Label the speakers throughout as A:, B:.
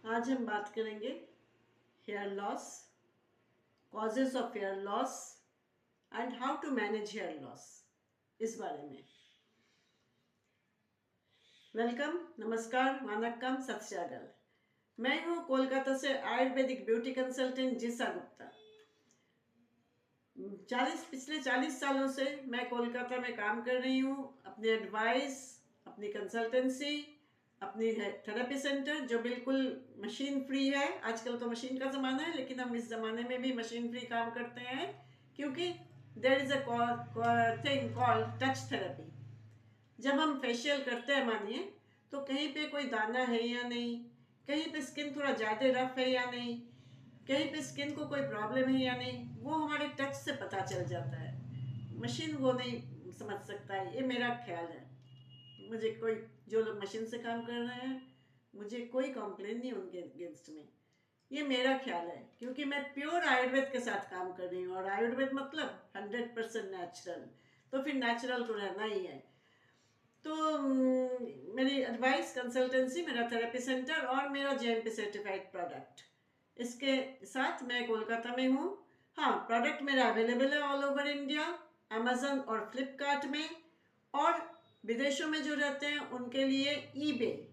A: आज हम बात करेंगे hair loss, causes of hair loss and how to manage hair loss, इस बारे में। वेलकम, नमस्कार, वनक्कम, सत श्री अकाल। मैं हूँ कोलकाता से आयुर्वेदिक ब्यूटी कंसल्टेंट जिसा गुप्ता। पिछले 40 सालों से मैं कोलकाता में काम कर रही हूँ। अपनी एडवाइस, अपनी कंसल्टेंसी, अपनी थेरेपी सेंटर जो बिल्कुल मशीन फ्री है। आजकल तो मशीन का ज़माना है, लेकिन हम इस ज़माने में भी मशीन फ्री काम करते हैं, क्योंकि there is a thing called touch therapy. जब हम फेशियल करते हैं, मानिए, तो कहीं पे कोई दाना है या नहीं, कहीं पे स्किन थोड़ा ज़्यादा रफ है या नहीं, कहीं पे स्किन को कोई प्रॉब्लम है या नहीं, वो हमारे टच से पता चल जाता है। मशीन वो नहीं समझ सकता है, ये मेरा ख्याल है। मुझे कोई, जो लोग मशीन से काम कर रहे हैं, मुझे कोई कंप्लेन नहीं उनके अगेंस्ट में। ये मेरा ख्याल है, क्योंकि मैं प्योर आयुर्वेद के साथ काम कर रही हूँ, और आयुर्वेद मतलब 100% नेचुरल। तो फिर नेचुरल तो रहना ही है। तो मेरी एडवाइस, कंसल्टेंसी, मेरा थेरेपी सेंटर और मेरा जेएमपी सर्टिफाइड प्रोडक्ट, इसके साथ मैं कोलकाता में हूँ। हाँ, प्रोडक्ट मेरा अवेलेबल है ऑल ओवर इंडिया, अमेजन और फ्लिपकार्ट में। और विदेशों में जो रहते हैं उनके लिए ईबे,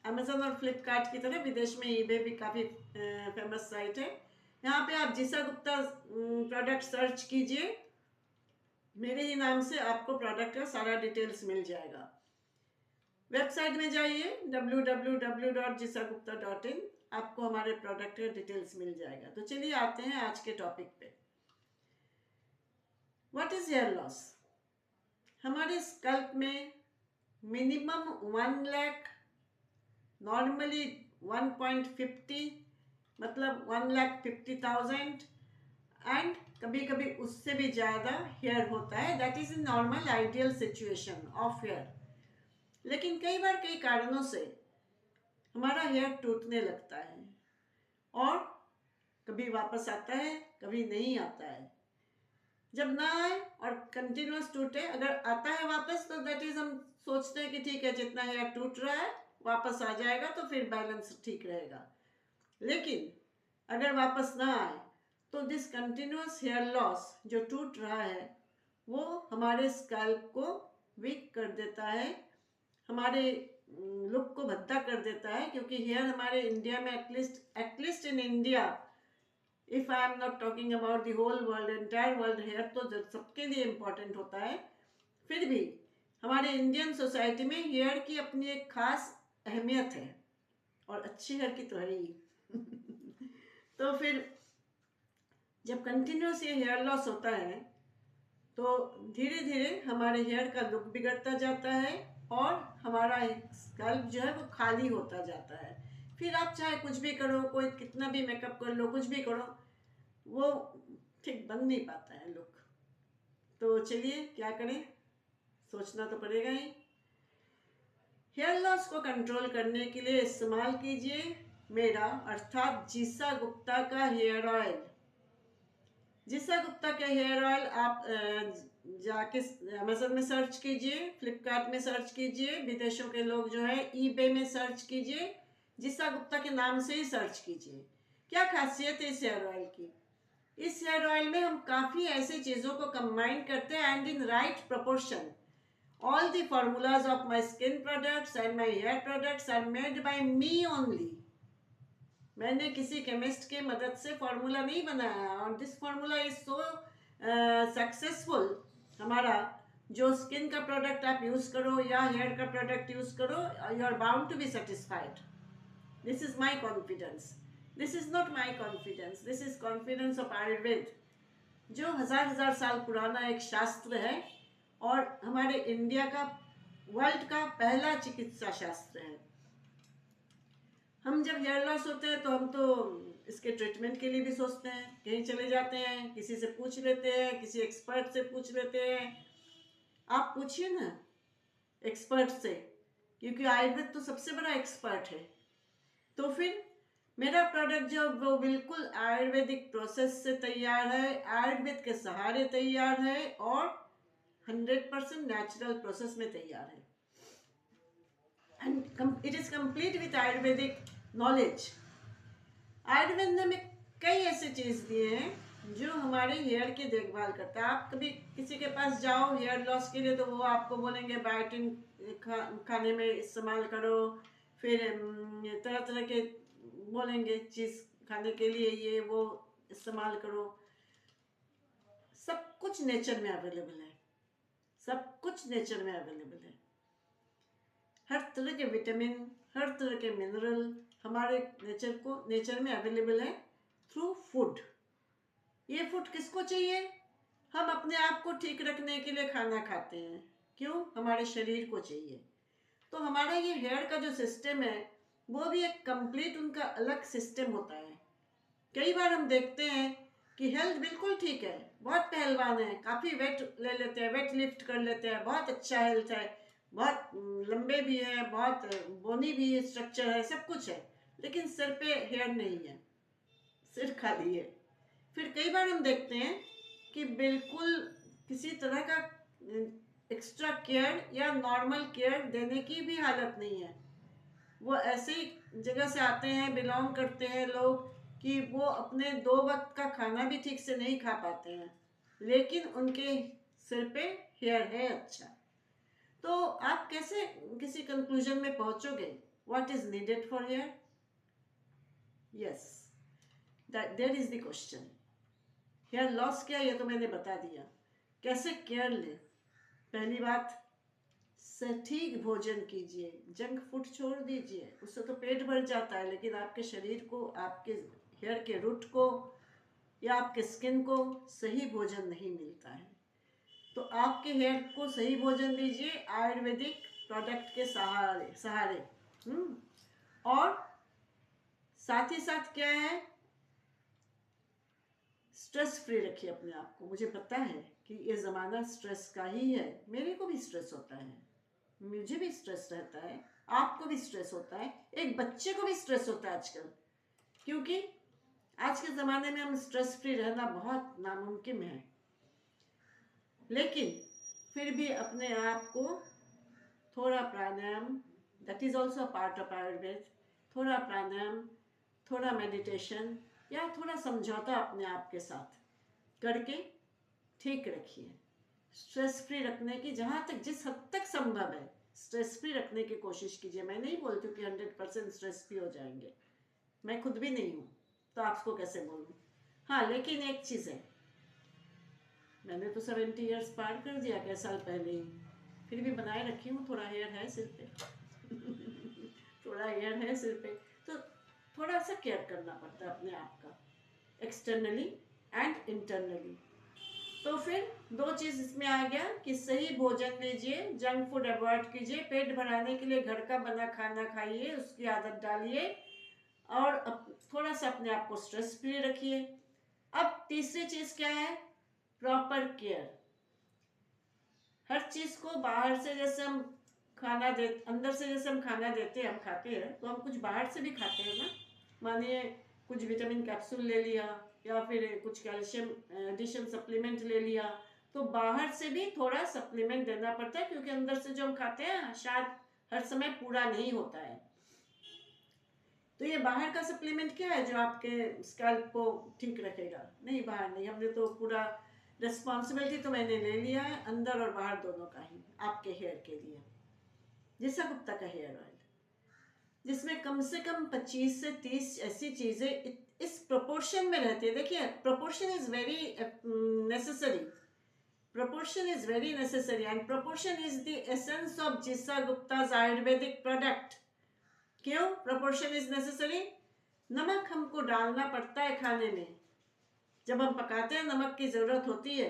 A: अमेजन और फ्लिपकार्ट की तरह विदेश में ईबे भी काफ़ी फेमस साइट है। यहाँ पे आप जिसा गुप्ता प्रोडक्ट सर्च कीजिए, मेरे ही नाम से आपको प्रोडक्ट का सारा डिटेल्स मिल जाएगा। वेबसाइट में जाइए www.jisagupta.in, आपको हमारे प्रोडक्ट का डिटेल्स मिल जाएगा। तो चलिए आते हैं आज के टॉपिक पे। What is here loss? हमारे स्कल्प में मिनिमम 1 लाख, नॉर्मली 1.50, मतलब 1,50,000, एंड कभी कभी उससे भी ज़्यादा हेयर होता है। That is in normal ideal situation of hair. लेकिन कई बार कई कारणों से हमारा हेयर टूटने लगता है, और कभी वापस आता है, कभी नहीं आता है। जब ना आए और कंटिन्यूस टूटे, अगर आता है वापस, तो दैट इज, हम सोचते हैं कि ठीक है, जितना हेयर टूट रहा है वापस आ जाएगा तो फिर बैलेंस ठीक रहेगा। लेकिन अगर वापस ना आए, तो दिस कंटिन्यूस हेयर लॉस जो टूट रहा है, वो हमारे स्कैल्प को वीक कर देता है, हमारे लुक को भद्दा कर देता है। क्योंकि हेयर हमारे इंडिया में, at least in India, if I am not talking about the whole world, entire world, hair तो सबके लिए इम्पोर्टेंट होता है। फिर भी हमारे इंडियन सोसाइटी में हेयर की अपनी एक खास अहमियत है, और अच्छी हेयर की तो है ही। तो फिर जब कंटिन्यूस ये हेयर लॉस होता है, तो धीरे धीरे हमारे हेयर का लुक बिगड़ता जाता है, और हमारा स्कल्प जो है वो खाली होता जाता है। फिर आप चाहे कुछ भी करो, कोई कितना भी मेकअप कर लो, कुछ भी करो, वो ठीक बन नहीं पाता है लुक। तो चलिए क्या करें, सोचना तो पड़ेगा ही। हेयर लॉस को कंट्रोल करने के लिए इस्तेमाल कीजिए मेरा, अर्थात जिसा गुप्ता का हेयर ऑयल। जिसा गुप्ता का हेयर ऑयल आप जाके अमेजन में सर्च कीजिए, फ्लिपकार्ट में सर्च कीजिए, विदेशों के लोग जो है ईबे में सर्च कीजिए, जिसा गुप्ता के नाम से ही सर्च कीजिए। क्या खासियत है इस हेयर ऑयल की? इस हेयर ऑयल में हम काफ़ी ऐसी चीज़ों को कंबाइन करते हैं, and in right proportion. All the formulas of my skin products and my hair products are made by me only. मैंने किसी केमिस्ट के मदद से फार्मूला नहीं बनाया, और this formula is so successful. हमारा जो स्किन का प्रोडक्ट आप यूज़ करो या हेयर का प्रोडक्ट यूज़ करो, you are bound to be satisfied. This is my confidence. This is not my confidence, this is confidence of Ayurveda, जो हजार हजार साल पुराना एक शास्त्र है, और हमारे इंडिया का, वर्ल्ड का पहला चिकित्सा शास्त्र है। हम जब हेयर लॉस होते हैं तो हम तो इसके ट्रीटमेंट के लिए भी सोचते हैं, कहीं चले जाते हैं, किसी से पूछ लेते हैं, किसी एक्सपर्ट से पूछ लेते हैं। आप पूछिए ना एक्सपर्ट से, क्योंकि आयुर्वेद तो सबसे बड़ा एक्सपर्ट है। तो फिर मेरा प्रोडक्ट जो वो बिल्कुल आयुर्वेदिक प्रोसेस से तैयार है, आयुर्वेद के सहारे तैयार है, और 100% नेचुरल प्रोसेस में तैयार है, and it is complete with Ayurvedic knowledge. Ayurveda ने हमें कई ऐसी चीज़ दिए हैं जो हमारे हेयर की देखभाल करता है। आप कभी किसी के पास जाओ हेयर लॉस के लिए तो वो आपको बोलेंगे बायोटिन खाने में इस्तेमाल करो, फिर तरह तरह के बोलेंगे चीज़ खाने के लिए ये वो इस्तेमाल करो। सब कुछ नेचर में अवेलेबल है, सब कुछ नेचर में अवेलेबल है। हर तरह के विटामिन, हर तरह के मिनरल हमारे नेचर में अवेलेबल है थ्रू फूड। ये फूड किसको चाहिए? हम अपने आप को ठीक रखने के लिए खाना खाते हैं। क्यों? हमारे शरीर को चाहिए। तो हमारा ये हेयर का जो सिस्टम है वो भी एक कंप्लीट उनका अलग सिस्टम होता है। कई बार हम देखते हैं कि हेल्थ बिल्कुल ठीक है, बहुत पहलवान है, काफ़ी वेट ले लेते हैं, वेट लिफ्ट कर लेते हैं, बहुत अच्छा हेल्थ है, बहुत लंबे भी है, बहुत बोनी भी स्ट्रक्चर है, सब कुछ है, लेकिन सिर पे हेयर नहीं है, सिर खाली है। फिर कई बार हम देखते हैं कि बिल्कुल किसी तरह का एक्स्ट्रा केयर या नॉर्मल केयर देने की भी हालत नहीं है। वो ऐसे जगह से आते हैं, बिलोंग करते हैं लोग कि वो अपने 2 वक्त का खाना भी ठीक से नहीं खा पाते हैं, लेकिन उनके सिर पे हेयर है अच्छा। तो आप कैसे किसी कंक्लूजन में पहुंचोगे? What is needed for hair? Yes, that there is the question. Hair loss क्या, ये तो मैंने बता दिया। कैसे केयर ले? पहली बात, सटीक भोजन कीजिए, जंक फूड छोड़ दीजिए। उससे तो पेट भर जाता है, लेकिन आपके शरीर को, आपके हेयर के रूट को या आपके स्किन को सही भोजन नहीं मिलता है। तो आपके हेयर को सही भोजन दीजिए आयुर्वेदिक प्रोडक्ट के सहारे। और साथ ही साथ क्या है, स्ट्रेस फ्री रखिए अपने आप को। मुझे पता है कि ये ज़माना स्ट्रेस का ही है, मेरे को भी स्ट्रेस होता है, मुझे भी स्ट्रेस रहता है, आपको भी स्ट्रेस होता है, एक बच्चे को भी स्ट्रेस होता है आजकल, क्योंकि आज के ज़माने में हम स्ट्रेस फ्री रहना बहुत नामुमकिन है। लेकिन फिर भी अपने आप को थोड़ा प्राणायाम, that is also part of Ayurveda, थोड़ा प्राणायाम, थोड़ा मेडिटेशन या थोड़ा समझौता अपने आप के साथ करके ठीक रखिए। स्ट्रेस फ्री रखने की जहाँ तक, जिस हद तक संभव है, स्ट्रेस फ्री रखने की कोशिश कीजिए। मैं नहीं बोलती हूँ कि 100% स्ट्रेस फ्री हो जाएंगे, मैं खुद भी नहीं हूँ, तो आपको कैसे बोलूँ। हाँ, लेकिन एक चीज़ है, मैंने तो 70 ईयर्स पार कर दिया कई साल पहले ही, फिर भी बनाए रखी हूँ, थोड़ा हेयर है सिर पे थोड़ा हेयर है सिर पे, तो थोड़ा सा केयर करना पड़ता है अपने आप का, एक्सटर्नली एंड इंटरनली। तो फिर 2 चीज़ इसमें आ गया कि सही भोजन लीजिए, जंक फूड अवॉइड कीजिए, पेट भराने के लिए घर का बना खाना खाइए, उसकी आदत डालिए, और थोड़ा सा अपने आप को स्ट्रेस फ्री रखिए। अब तीसरी चीज़ क्या है? Proper care. हर चीज़ को बाहर से जैसे हम खाना दे, अंदर से जैसे हम खाना देते हैं, हम खाते हैं, तो हम कुछ बाहर से भी खाते हैं ना। मानिए कुछ विटामिन कैप्सूल ले लिया या फिर कुछ कैल्शियम एडिशन सप्लीमेंट ले लिया, तो बाहर से भी थोड़ा सप्लीमेंट देना पड़ता है, क्योंकि अंदर से जो हम खाते हैं शायद हर समय पूरा नहीं होता है। तो ये बाहर का सप्लीमेंट क्या है जो आपके स्कैल्प को ठीक रखेगा? नहीं, बाहर नहीं, हमने तो पूरा रिस्पॉन्सिबिलिटी तो मैंने ले लिया है अंदर और बाहर दोनों का ही, आपके हेयर के लिए। जैसा गुप्ता का हेयर ऑयल, जिसमें कम से कम 25 से 30 ऐसी चीज़ें इस प्रोपोर्शन में रहती है। देखिए, proportion is very necessary, proportion is very necessary, and proportion is the essence of Jisa Gupta's Ayurvedic product. क्यों proportion is necessary? नमक हमको डालना पड़ता है खाने में, जब हम पकाते हैं नमक की ज़रूरत होती है,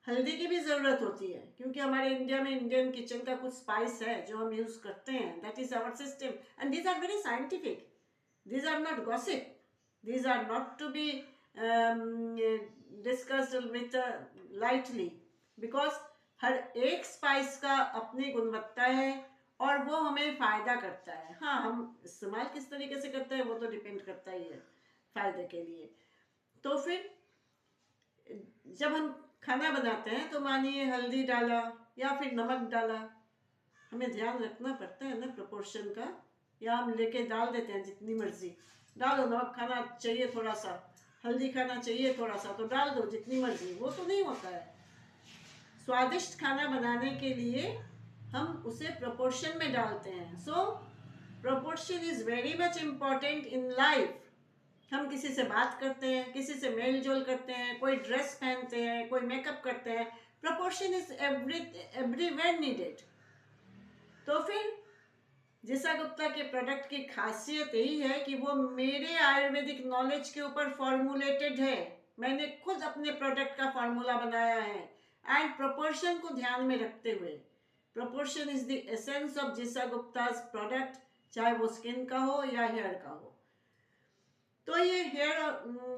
A: हल्दी की भी ज़रूरत होती है, क्योंकि हमारे इंडिया में इंडियन किचन का कुछ स्पाइस है जो हम यूज़ करते हैं, that is our system, and these are very scientific, these are not gossip, these are not to be discussed with lightly, because हर एक स्पाइस का अपनी गुणवत्ता है और वो हमें फ़ायदा करता है। हाँ, हम इस्तेमाल किस तरीके से करते हैं वो तो डिपेंड करता ही है फ़ायदे के लिए। तो फिर जब हम खाना बनाते हैं तो मानिए हल्दी डाला या फिर नमक डाला, हमें ध्यान रखना पड़ता है ना प्रोपोर्शन का, या हम लेके डाल देते हैं जितनी मर्जी, डालो, नमक खाना चाहिए थोड़ा सा, हल्दी खाना चाहिए थोड़ा सा तो डाल दो जितनी मर्जी, वो तो नहीं होता है। स्वादिष्ट खाना बनाने के लिए हम उसे प्रोपोर्शन में डालते हैं। So proportion is very much important in life. हम किसी से बात करते हैं, किसी से मेल जोल करते हैं, कोई ड्रेस पहनते हैं, कोई मेकअप करते हैं, प्रोपोर्शन इज एवरीवेयर नीडेड। तो फिर जिसा गुप्ता के प्रोडक्ट की खासियत यही है कि वो मेरे आयुर्वेदिक नॉलेज के ऊपर फॉर्मुलेटेड है। मैंने खुद अपने प्रोडक्ट का फार्मूला बनाया है एंड प्रोपोर्शन को ध्यान में रखते हुए। Proportion is the essence of जिसा गुप्ताज प्रोडक्ट, चाहे वो स्किन का हो या हेयर का हो। तो ये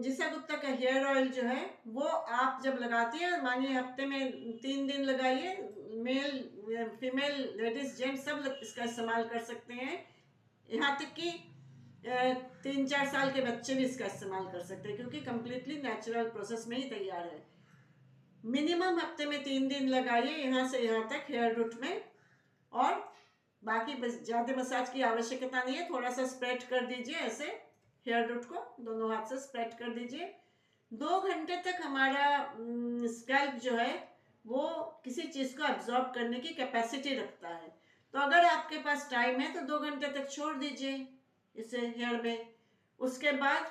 A: जिसा गुप्ता का हेयर ऑयल जो है वो आप जब लगाते हैं, मानिए हफ्ते में 3 दिन लगाइए, मेल फीमेल लेडीज जेंट्स सब इसका इस्तेमाल कर सकते हैं, यहाँ तक कि 3-4 साल के बच्चे भी इसका इस्तेमाल कर सकते हैं क्योंकि कम्प्लीटली नेचुरल प्रोसेस में ही तैयार है। मिनिमम हफ्ते में 3 दिन लगाइए यहाँ से यहाँ तक हेयर रूट में, और बाकी बस ज़्यादा मसाज की आवश्यकता नहीं है, थोड़ा सा स्प्रेड कर दीजिए ऐसे हेयर रूट को, दोनों हाथ से स्प्रेड कर दीजिए। 2 घंटे तक हमारा स्कैल्प जो है वो किसी चीज़ को एब्जॉर्ब करने की कैपेसिटी रखता है। तो अगर आपके पास टाइम है तो 2 घंटे तक छोड़ दीजिए इसे हेयर में। उसके बाद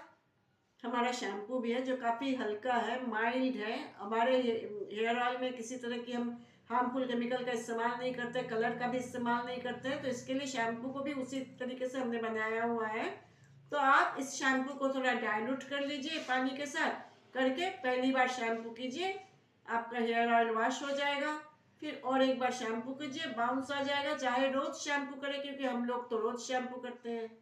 A: हमारा शैम्पू भी है जो काफ़ी हल्का है, माइल्ड है। हमारे हेयर ऑयल में किसी तरह की हम हार्मफुल केमिकल का इस्तेमाल नहीं करते, कलर का भी इस्तेमाल नहीं करते, तो इसके लिए शैम्पू को भी उसी तरीके से हमने बनाया हुआ है। तो आप इस शैम्पू को थोड़ा डाइल्यूट कर लीजिए पानी के साथ करके, पहली बार शैम्पू कीजिए, आपका हेयर ऑयल वॉश हो जाएगा, फिर और एक बार शैम्पू कीजिए, बाउंस आ जाएगा। चाहे रोज शैम्पू करें, क्योंकि हम लोग तो रोज शैम्पू करते हैं,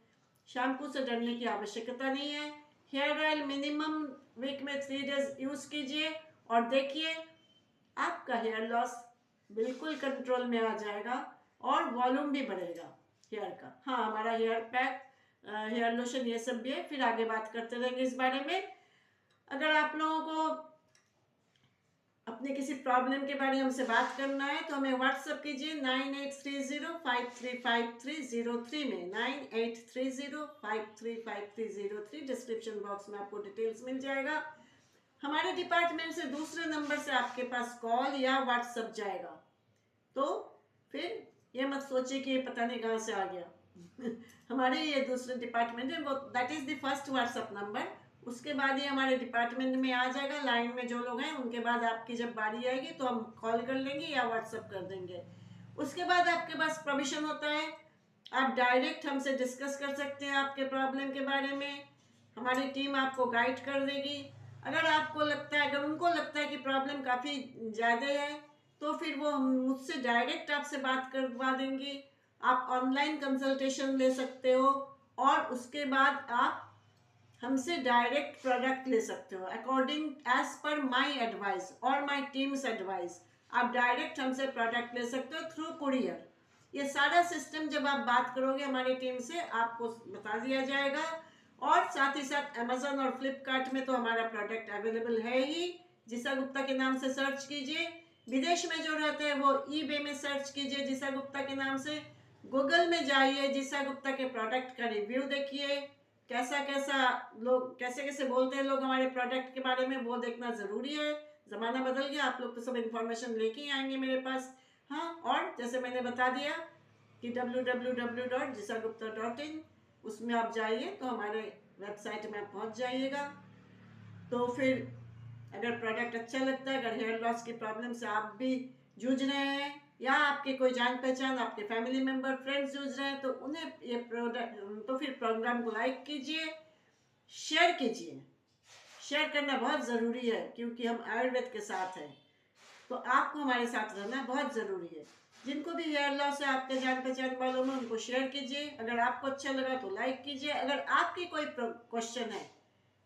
A: शैम्पू से डरने की आवश्यकता नहीं है। हेयर ऑयल मिनिमम वीक में 3 डेज यूज़ कीजिए और देखिए आपका हेयर लॉस बिल्कुल कंट्रोल में आ जाएगा और वॉल्यूम भी बढ़ेगा हेयर का। हाँ, हमारा हेयर पैक, हेयर लोशन ये सब भी है, फिर आगे बात करते रहेंगे इस बारे में। अगर आप लोगों को अपने किसी प्रॉब्लम के बारे में हमसे बात करना है तो हमें व्हाट्सअप कीजिए 9830535303 में, 9830535303। डिस्क्रिप्शन बॉक्स में आपको डिटेल्स मिल जाएगा। हमारे डिपार्टमेंट से दूसरे नंबर से आपके पास कॉल या व्हाट्सअप जाएगा, तो फिर ये मत सोचिए कि ये पता नहीं कहाँ से आ गया हमारे ये दूसरे डिपार्टमेंट है, वो that is the first WhatsApp number. उसके बाद ये हमारे डिपार्टमेंट में आ जाएगा, लाइन में जो लोग हैं उनके बाद आपकी जब बारी आएगी तो हम कॉल कर लेंगे या व्हाट्सअप कर देंगे। उसके बाद आपके पास प्रोविजन होता है, आप डायरेक्ट हमसे डिस्कस कर सकते हैं आपके प्रॉब्लम के बारे में, हमारी टीम आपको गाइड कर देगी। अगर आपको लगता है, अगर उनको लगता है कि प्रॉब्लम काफ़ी ज़्यादा है तो फिर वो मुझसे डायरेक्ट आपसे बात करवा देंगे। आप ऑनलाइन कंसल्टेशन ले सकते हो और उसके बाद आप हमसे डायरेक्ट प्रोडक्ट ले सकते हो according as per my advice और माई टीम्स एडवाइस। आप डायरेक्ट हमसे प्रोडक्ट ले सकते हो थ्रू कुरियर। ये सारा सिस्टम जब आप बात करोगे हमारी टीम से आपको बता दिया जाएगा। और साथ ही साथ अमेजोन और फ्लिपकार्ट में तो हमारा प्रोडक्ट अवेलेबल है ही, जिसा गुप्ता के नाम से सर्च कीजिए। विदेश में जो रहते हैं वो ईबे में सर्च कीजिए जिसा गुप्ता के नाम से। गूगल में जाइए, जिसा गुप्ता के प्रोडक्ट का रिव्यू देखिए, कैसा कैसा लोग कैसे कैसे बोलते हैं लोग हमारे प्रोडक्ट के बारे में, वो देखना ज़रूरी है। ज़माना बदल गया, आप लोग तो सब इन्फॉर्मेशन लेके ही आएंगे मेरे पास। हाँ, और जैसे मैंने बता दिया कि www.jisagupta.in, उसमें आप जाइए तो हमारे वेबसाइट में आप पहुंच जाइएगा। तो फिर अगर प्रोडक्ट अच्छा लगता है, अगर हेयर लॉस की प्रॉब्लम से आप भी जूझ रहे हैं या आपके कोई जान पहचान, आपके फैमिली मेंबर, फ्रेंड्स जूझ रहे हैं, तो उन्हें ये प्रोडक्ट, तो फिर प्रोग्राम को लाइक कीजिए, शेयर कीजिए। शेयर करना बहुत ज़रूरी है क्योंकि हम आयुर्वेद के साथ हैं, तो आपको हमारे साथ रहना बहुत ज़रूरी है। जिनको भी हेयर लॉस है आपके जान पहचान वालों में, उनको शेयर कीजिए। अगर आपको अच्छा लगा तो लाइक कीजिए। अगर आपकी कोई क्वेश्चन है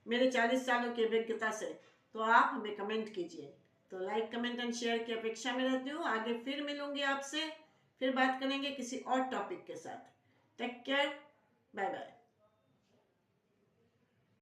A: मेरे 40 सालों की अभिज्ञता से तो आप हमें कमेंट कीजिए। तो लाइक, कमेंट एंड शेयर की अपेक्षा में रहती हूँ। आगे फिर मिलूंगी आपसे, फिर बात करेंगे किसी और टॉपिक के साथ। Take care, bye bye.